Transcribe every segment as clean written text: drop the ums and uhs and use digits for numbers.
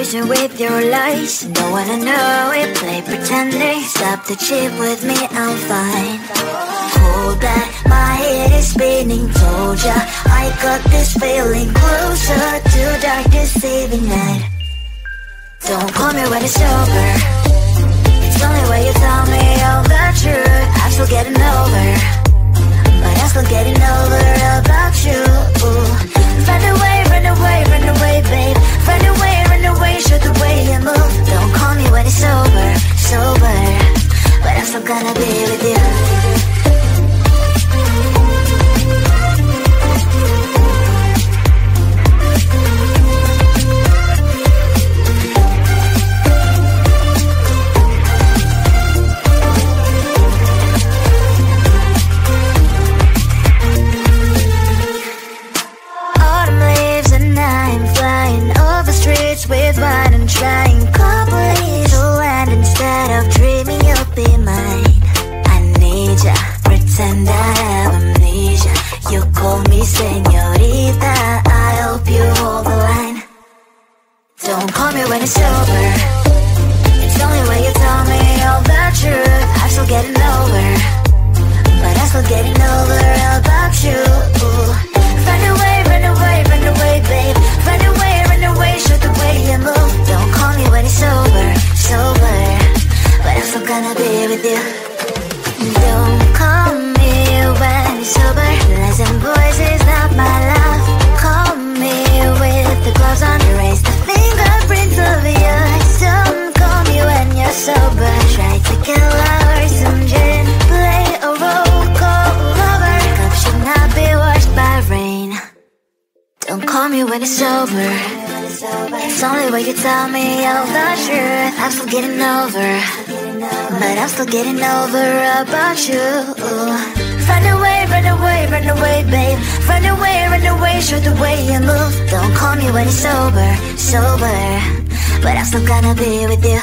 patient with your lies. Don't wanna know it, play pretending. Stop the chip with me, I'm fine. Hold back, my head is spinning. Told ya, I got this feeling. Closer to dark deceiving night. Don't call me when it's over. It's only when you tell me all the truth. I'm still getting over, but I'm still getting over about you. Run away, run away, run away, babe. Run away, show the way you move. Don't call me when it's over, sober, but I'm still gonna be with you. With wine and trying couples to land instead of dreaming you'll be mine. I need ya, pretend I have amnesia. You call me señorita, I hope you hold the line. Don't call me when it's over. It's only when you tell me all the truth. I'm still getting over, but I'm still getting over about you. Run away, run away, run away, babe. Run away, show the way you move. Don't call me when it's over, sober, but I'm still gonna be with you. Don't call me when it's sober. Lies and boys is not my love. Call me with the gloves on. Erase the fingerprints of yours. Don't call me when you're sober. Try to kill hours, some gin, play a role, call lover. Cup should not be washed by rain. Don't call me when it's over. It's only when you tell me all the truth. I'm still getting over, but I'm still getting over about you. Run away, run away, run away, babe. Run away, show the way you move. Don't call me when it's sober, sober, but I'm still gonna be with you.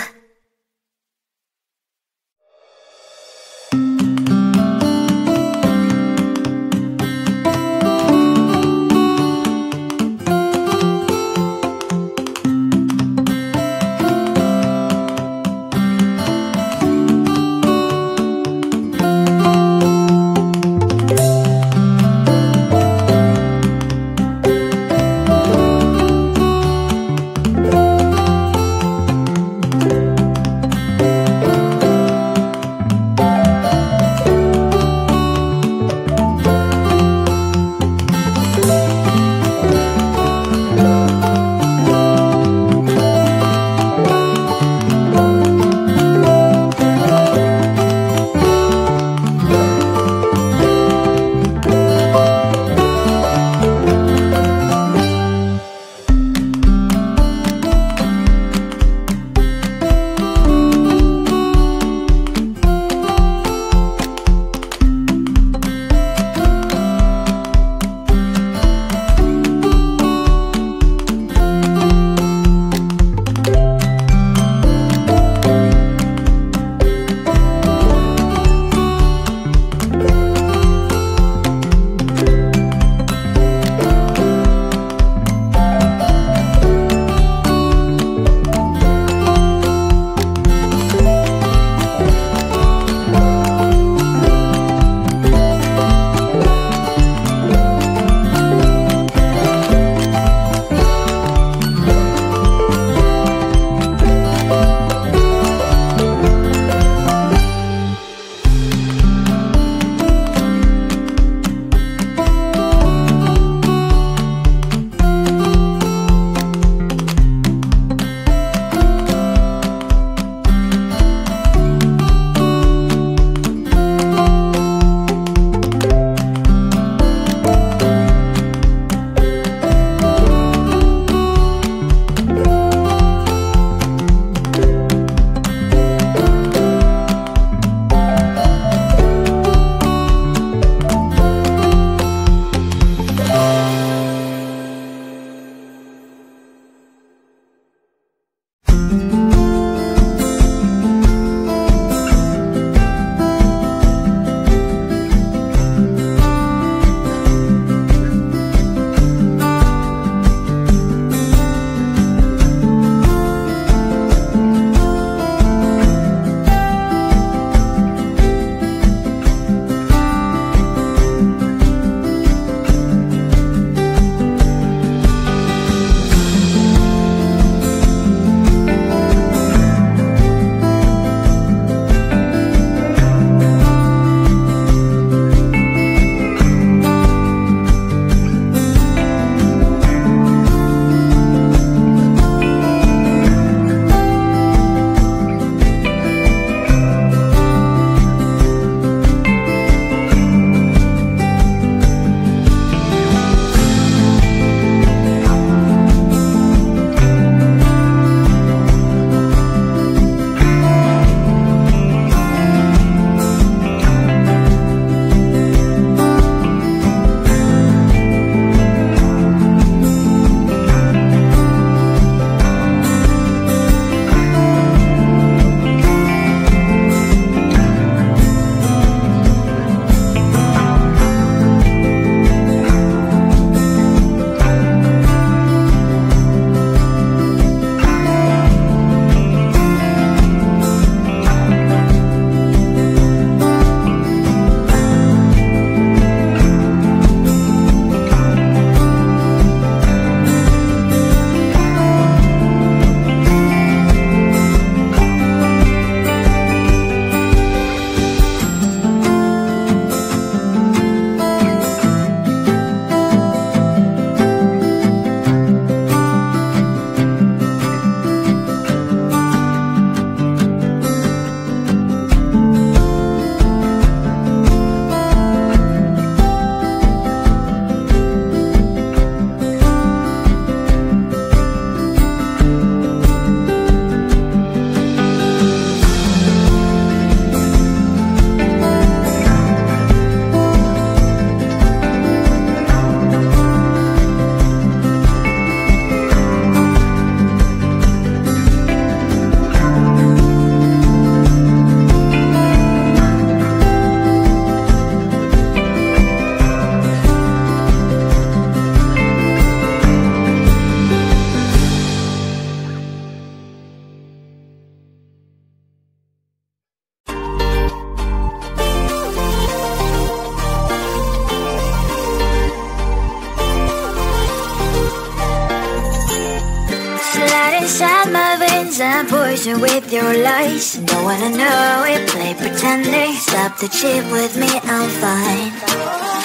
me with your lies. Don't wanna know it, play pretending. Stop the chip with me, I'm fine.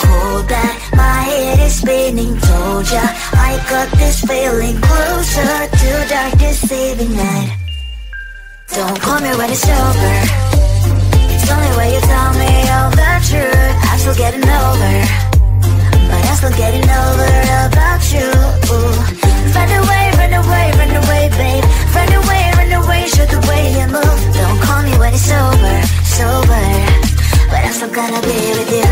Hold back, my head is spinning. Told ya, I got this feeling. Closer to dark, deceiving night. Don't call me when it's over. It's the only way you tell me all the truth. I'm still getting over, but I'm still getting over about you. Run away, run away, run away, babe. Run away, show the way you move. Don't call me when it's over, sober, but I'm still gonna be with you.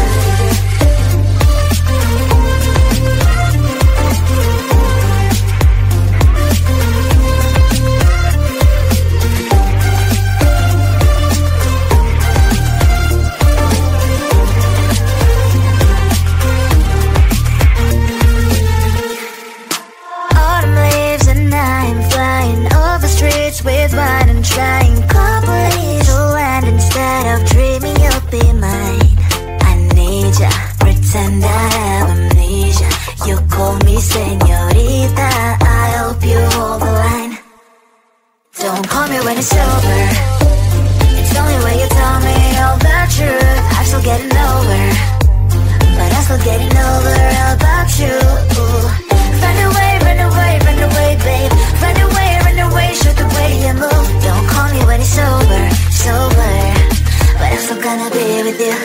With wine and trying coffee to land instead of dreaming you'll be mine. I need ya, pretend I have amnesia. You call me señorita, I hope you hold the line. Don't call me when it's over. It's the only way you tell me all the truth. I'm still getting over, but I'm still getting over about you. Run away, run away, run away, babe. Run away, show the way you move. Don't call me when it's over, sober, but I'm still gonna be with you.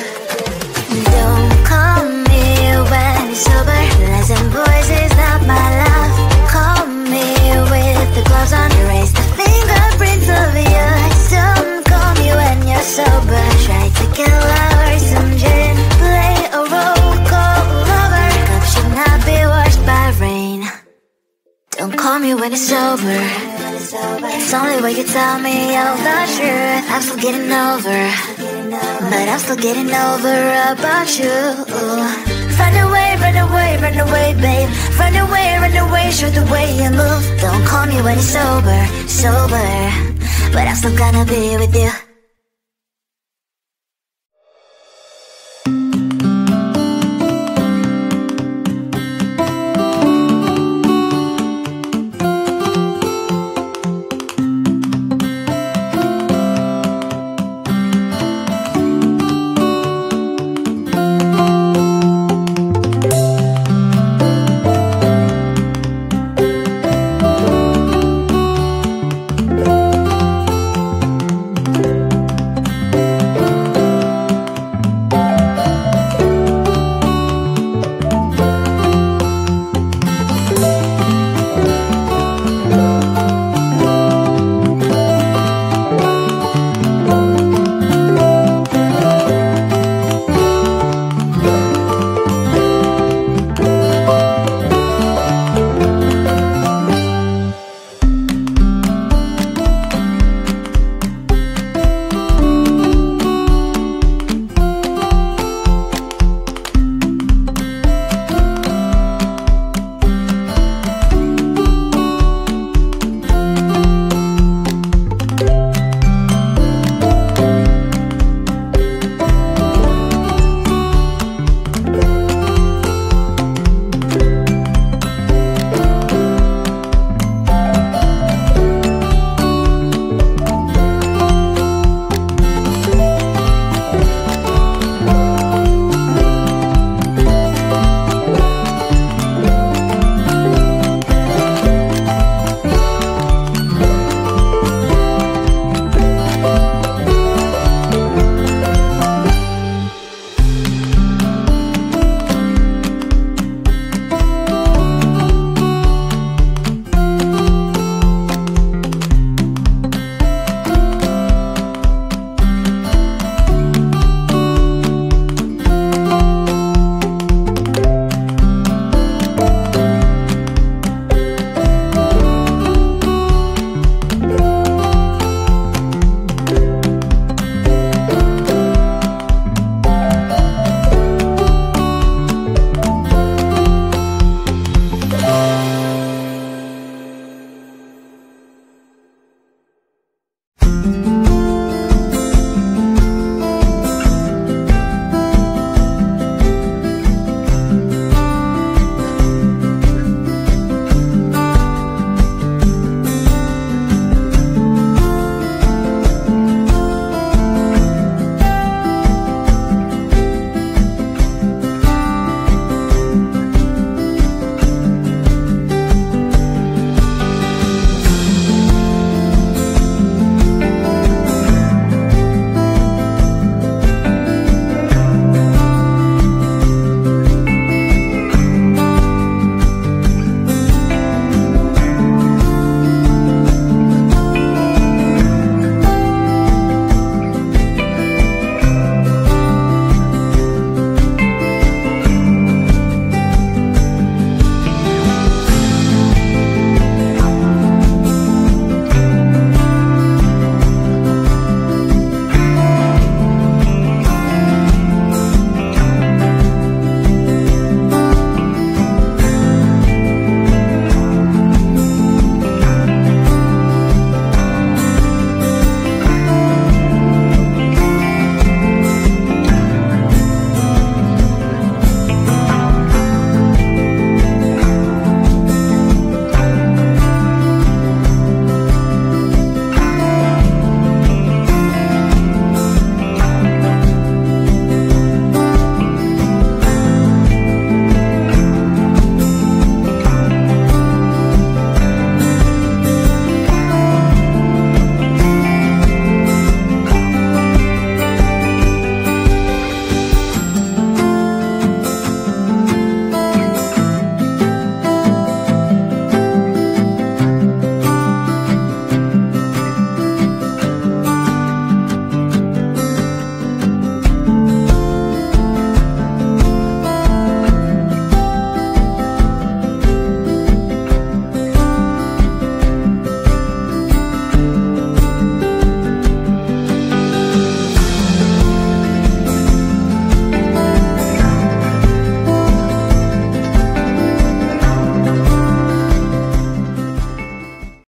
Don't call me when it's over. Lies and voices, not my love. Call me with the gloves on. Erase the fingerprints of yours. Don't call me when you're sober. Try to kill hours, some gin. Play a role, call lover. Cup should not be washed by rain. Don't call me when it's over. It's only way you tell me all the truth. I'm still getting over, but I'm still getting over about you. Run away, run away, run away, babe. Run away, show the way you move. Don't call me when it's over, sober, but I'm still gonna be with you.